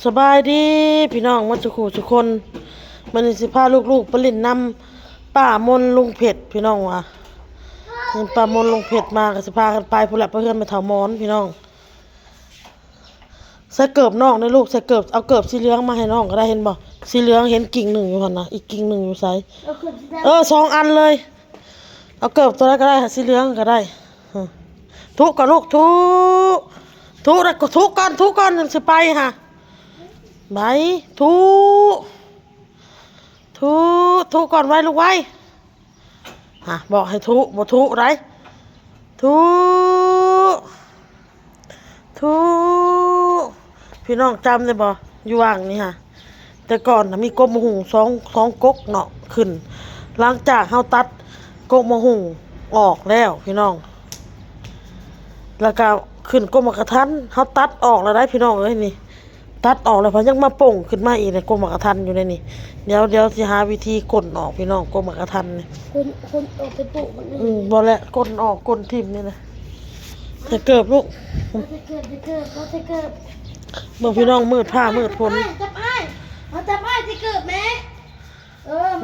สบายดีพี่น้องมาสุขุทุกคนมันสิพาลูกๆไปเล่นน้ำป้ามนลุงเผ็ดพี่น้องว่ะเห็นป้ามนลุงเผ็ดมาก็สิพากันไปพุ่นละเพื่อนไปเถามอนพี่น้องใส่เกิบน้องได้ลูกใส่เกิบเอาเกิบสีเหลืองมาให้น้องก็ได้เห็นบ่สีเหลืองเห็นกิ่งหนึ่งอยู่หั่นน่ะอีกกิ่งหนึ่งอยู่ไส2 อันเลยเอาเกิบตัวนั้นก็ได้สีเหลืองก็ได้ทุกก่อนลูกทุแล้วก็ทุก่อนสิไปฮะไปทุก่อนไว้ลูกไว้บอกให้บ่ทุไรทุพี่น้องจำได้บ่อยู่ว่างนี่ฮะแต่ก่อนมีกบมะฮุ่งสองกกเนาะขึ้นหลังจากเฮาตัดกบมะฮุ่งออกแล้วพี่น้องแล้วก็ขึ้นกบมะกระทันเฮาตัดออกแล้วได้พี่น้องเอ้ยนี่ตัดออกแล้วพอยังมาป่งขึ้นมาอีกในกบมะกระทันอยู่ในนี่เดี๋ยวสิหาวิธีกดออกพี่น้องกบมะกระทันนี่คนออกไปปลูกมันบ่แหละกดออกกดทิ่มนี่นะจะเกิบลูกจะเกิดเมื่อพี่น้องมืดผ้ามืดฝนจับไอ้จะเกิดแม่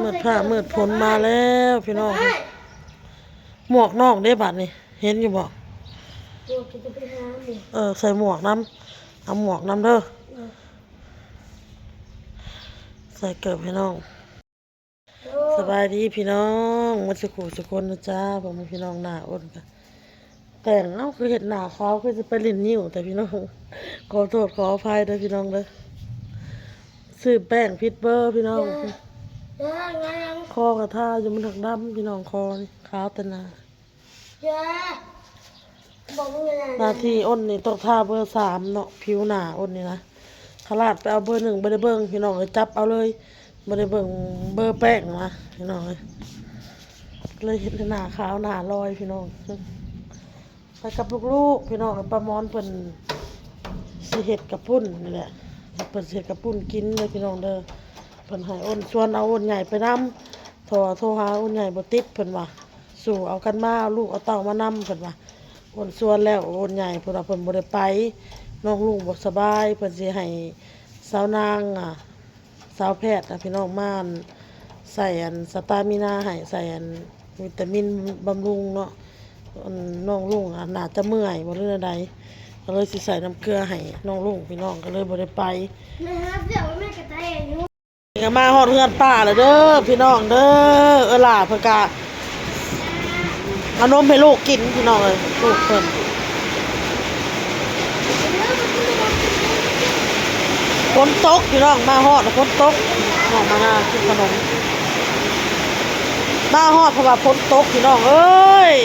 มืดผ้ามืดฝนมาแล้วพี่น้องหมวกนอกได้บัดนี่เห็นอยู่บ่ใส่หมวกน้ำเอาหมวกน้ำเด้อใส่เกิบพี่น้องสบายดีพี่น้องมาสุขุสุคนนะจ้าผมพี่น้องหน้าอ้นกันแต่งคือเห็นหน้าเขาคือจะไปเล่นนิ้วแต่พี่น้องขอโทษขออภัยด้วยพี่น้องเลยซื้อแป้งพิษเบอร์พี่น้องคอกระท่าอยู่มันถักดำพี่น้องคอขาวแต่หน้าที่อ้นนี่ต้องท่าเบอร์3เนาะผิวหน้าอ้นนี่นะขลาดไปเอาเบอร์1ไม่ได้เบิ้งพี่น้องเลยจับเอาเลยไม่ได้เบิ่งเบอร์แป้งมาพี่น้องเลยเห็นหน้าขาวหน้าลอยพี่น้องไปกับลูกๆพี่น้องปลามอนเพิ่นสิเฮ็ดกับปุ้นนี่แหละเพิ่นสิเฮ็ดกับปุ้นกินเลยพี่น้องเด้อเพิ่นให้อ้นชวนเอาอ้นใหญ่ไปนำโทรหาอ้นใหญ่บ่ติดเพิ่นว่าสู่เอากันมาเอาลูกเอาเต้ามานำเพิ่นว่าอ้นชวนแล้วอ้นใหญ่เพิ่นว่าเพิ่นบ่ได้ไปน้องลุงบ่สบายเพิ่นสิให้สาวนางสาวแพทย์พี่น้องม่านใส่สตามินาให้ใส่วิตามินบำรุงเนาะน้องลุงน่าจะเมื่อยบ่เรื่องใดก็เลยสิใส่น้ำเกลือให้น้องลุงพี่น้องก็เลยบ่ได้ไปแม่ครับเดี๋ยวแม่กระต่ายก็มาฮอดเฮือนป้าแล้วเด้อพี่น้องเด้อล่ะเพิ่นก็เอานมให้ลูกกินพี่น้องเอ้ยลูกเพิ่นฝนตกพี่น้องมาฮอดฝนตกน้องมาหากินขนมมาฮอดเพราะว่าฝนตกพี่น้องเอ้ย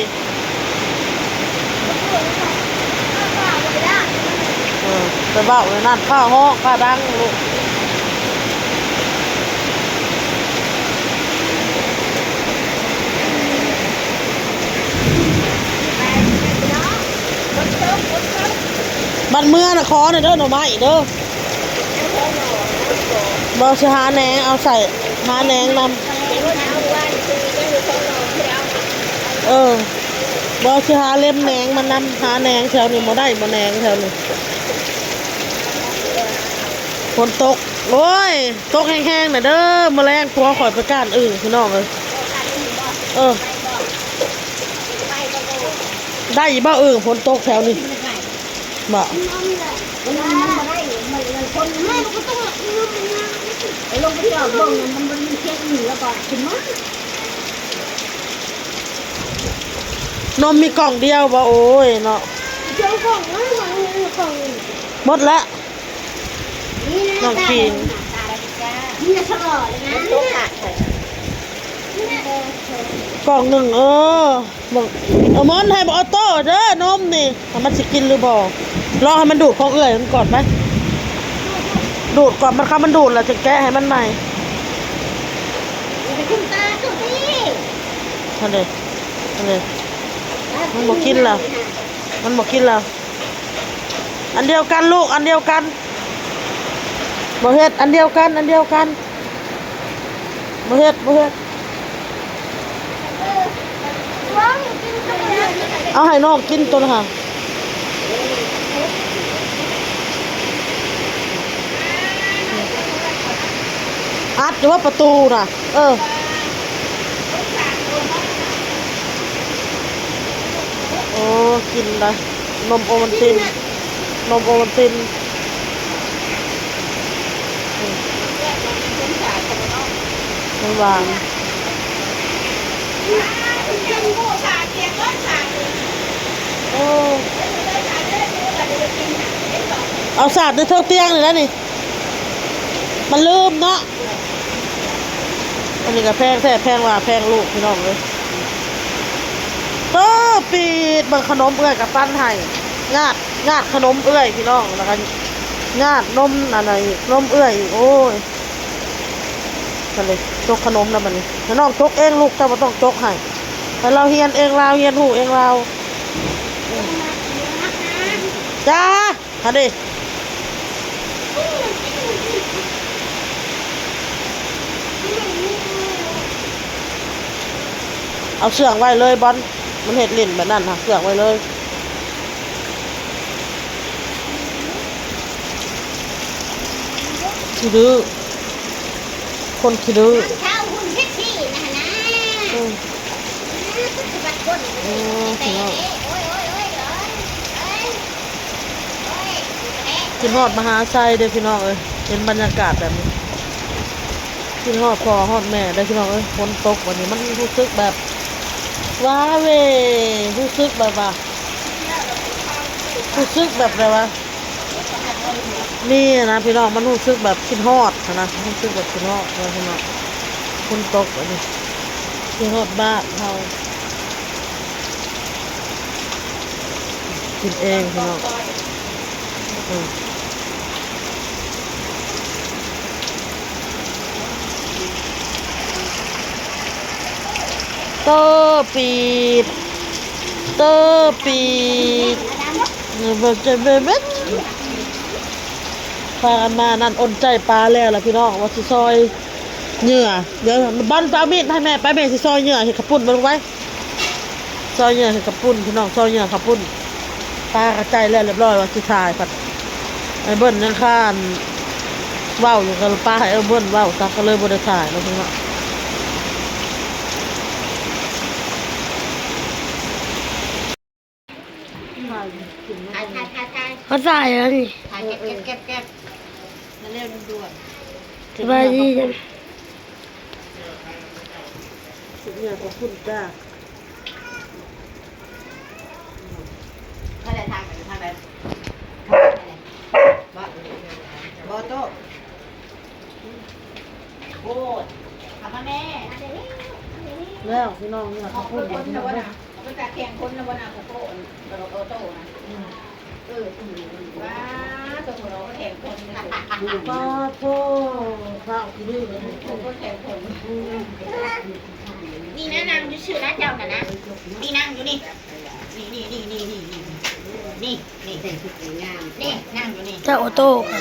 ไปเบ้าเลยนั่นผ้าห้องผ้าดังลูกบัดเมื่อน่ะขอหน่อยเด้อหน่อไม้เด้อบ่สิหาแหนงเอาใส่หาแหนงนำบ่สิหาเล่มแหนงมันนำหาแหนงแถวนี้บ่ได้บ่แหนงแถวนี้ฝนตกโอ้ยตกแห้งๆน่ะเด้อแมลงพัวข่อยไปก้านอึ่งพี่น้องเอ้ยได้อีบ่อึ่งฝนตกแถวนี้บ่ลงไปเจาะบ่งมันมีเช็คหนึ่งแล้วก็ขึ้นมนมมีกล่องเดียวบ่โอ้ยเนาะเจ้ากล่องนะกล่องหมดแล้วน้องกินนี่จะฉลอดเลยนะกล่องหนึ่งบอกมอนให้บอกออโต้เด้อนมนี่มันสิกินหรือบ่รอให้มันดูดของเอื่อยมันก่อนไหมดูดก่อนมันดูดแล้วจะแกะให้มันใหม่คุณตาสุดที่นั่นเลยมันบอกกินแล้วอันเดียวกันลูกอันเดียวกันบ่เฮ็ดอันเดียวกันบ่เฮ็ดเอาให้น้องกินตัวนะค่ะ อัดหรือว่าประตูน่ะโอ้กินเลยนมโอวัลตินนมโอวัลตินมันหวานโอ้เอาสาดในเท่าเตียงเลยนะนี่มันลืมเนาะอันนี้ก็แพงแท้แพงว่าแพงลูกพี่น้องเลยโตปีดบางขนมเอื้อยกับปั้นให้งาดขนมเอื้อยพี่น้องแล้วกันงาดนมอะไรนมเอื้อยโอ้ยกันเลยจกขนมแล้วมันนี่น้องจกเองลูกแต่ว่าต้องจกให้แต่เราเฮียนเองเราเฮียนหูเองเราจ้าค่ะดิเอาเสื่องไว้เลยบอลมันเห็ดลิ่นแบบนั้นค่ะเสื่องไว้เลยขี้ดื้อคนขี้ดื้อเช้าหุ่นเซ็กซี่นะนะบัดก้นโอ้ยกินฮอดมหาชัยเด้อพี่น้องเอ้ยเห็นบรรยากาศแบบนี้กินฮอดพ่อฮอดแม่ได้พี่น้องเอ้ยฝนตกวันนี้มันรู้สึกแบบว้าเวรู้สึกแบบว่ารู้สึกแบบอะไรวะนี่นะพี่น้องมันรู้สึกแบบกินฮอดนะรู้สึกแบบกินฮอดนะพี่น้องฝนตกวันนี้กินฮอดบ้านเรากินเองพี่น้องเตอร์ปีดเตอร์ปีดแบบจะแบบพากันมานั่นอ่นใจปลาแล้วล่ะพี่น้องว่าสิซอยเหยื่อเดี๋ยวบ้านเอามีดให้แม่ไปแม่สิซอยเหยื่อเห็ดขับปุ่นมาลงไว้ซอยเหยื่อเห็ดขับปุ่นพี่น้องซอยเหยื่อขับปุ่นปลากระจายแล้วเรียบร้อยว่าสิถ่ายผัดไอ้เบิ้ลยังข้านว่าวอยู่กับปลาให้เบิ้ลว่าวซักก็เลยบริถ่ายแล้วพี่น้องเขาใส่แล้วนี่ ถ่ายเก็บเร็วด่วน สบายดีจัง สุดเนี่ยขอบคุณจ้า ถ้าได้ทางไหนบอโต้โอ้ยทำมาแม่ แล้วพี่น้องเนี่ย ข ข อ อ บบ คุ คุณ ณ คน พี่ นะ น้อง วะ นะ นะมันจะแข่งคนนะวะนะโต้โต้นะว้าตัวเราก็แข่งคนนะ ป้าโทข้าวกินด้วยเลย คนแข่งคนนี่นะนางอยู่ชื่อนะเจ้าน่ะนะนี่นางอยู่นี่นี่นั่งอยู่นี่ เจ้าออโต้ค่ะ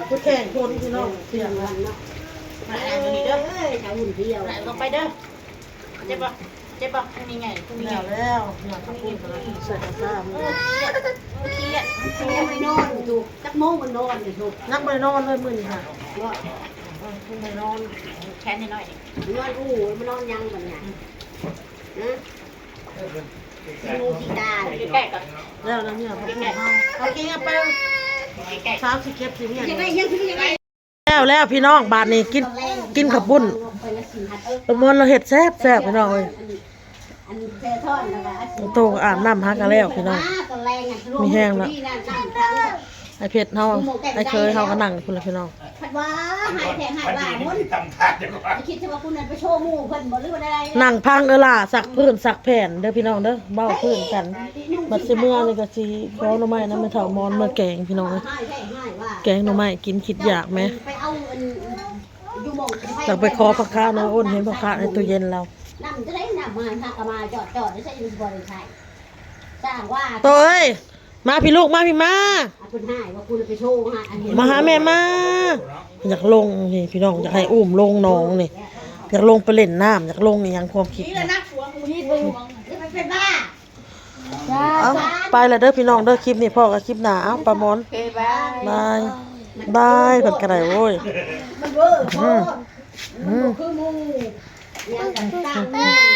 ผู้แข่งคนพี่น้องเสียงละ นั่งอยู่นี่เด้อชาวหุ่นเดียวลงไปเด้อเจ็บปะนี่ไงพรุ่งนี้ แล้วเนี่ยขอบคุณนะใส่กระซ่ามือ เครียดไม่นอนถูกจักโมงมันนอนถูก นักไปนอนเลยมือนี่ค่ะคุณไปนอน แค่นิดหน่อย นอนอู้มันนอนยังแบบเนี้ยดูที่ตา ใกล้ๆก่อน แล้วเนี่ยขอบคุณเขาเขากินไป ใกล้ 30เก็บสิเนี่ย ยังไงยังคือยังไง แล้วพี่น้องบาทนี้กินขับบุญประมวลเราเห็ดแซ่บพี่น้องเลย อันเซทอนนะคะ โตก็อาบน้ำฮักกันแล้วพี่น้องมีแห้งแล้วไอเพชรเฮาไอเคยเฮาก็นั่งคุณละพี่น้อง พัดว่าหายแผลหายว่ามุน ทำทานจังหวะ คิดว่าคุณนั่นไปโชว์มู่เพิ่นบ่หรือว่าอะไร นั่งพังล่ะสักพื้นสักแผ่นเด้อพี่น้องเด้อเบ้าพื้นกันบัดสิเมื่อนี่ก็สิขอหน่อไม้นะแม่เฒ่ามอนเมื่อแกงพี่น้องเอ้ย หายแผลหายว่า แกงหน่อไม้กินคิดอยากไหม ไปเอาอันอยู่มอง อยากไปขอผักคะนะอ้นเห็นผักคะในตู้เย็นเรา นำจะได้นำมาหากมาจอดได้ใช่ยังบ่ได้ใช่สร้างว่า โตเอ้ยมาพี่ลูกมาพี่มา คุณหายว่าคุณไปโชว์ฮะอันนี้ มาหาแม่มาอยากลงนี่พี่น้องอยากให้อุ้มลงน้องนี่อยากลงไปเล่นน้ำอยากลงนี่ยังความคิด นี่ นะ นักหัวกูนี่เบิ่ง มันเป็นบ้า เอาไปแล้วเด้อพี่น้องเด้อคลิปนี้พ่อกับคลิปหน้าเอาปลาหมอน โอเคบาย บาย ได้เพิ่นก็ได้โว้ย มันเวอร์โคตรมันบ่คือหมู ยังกันตั้ง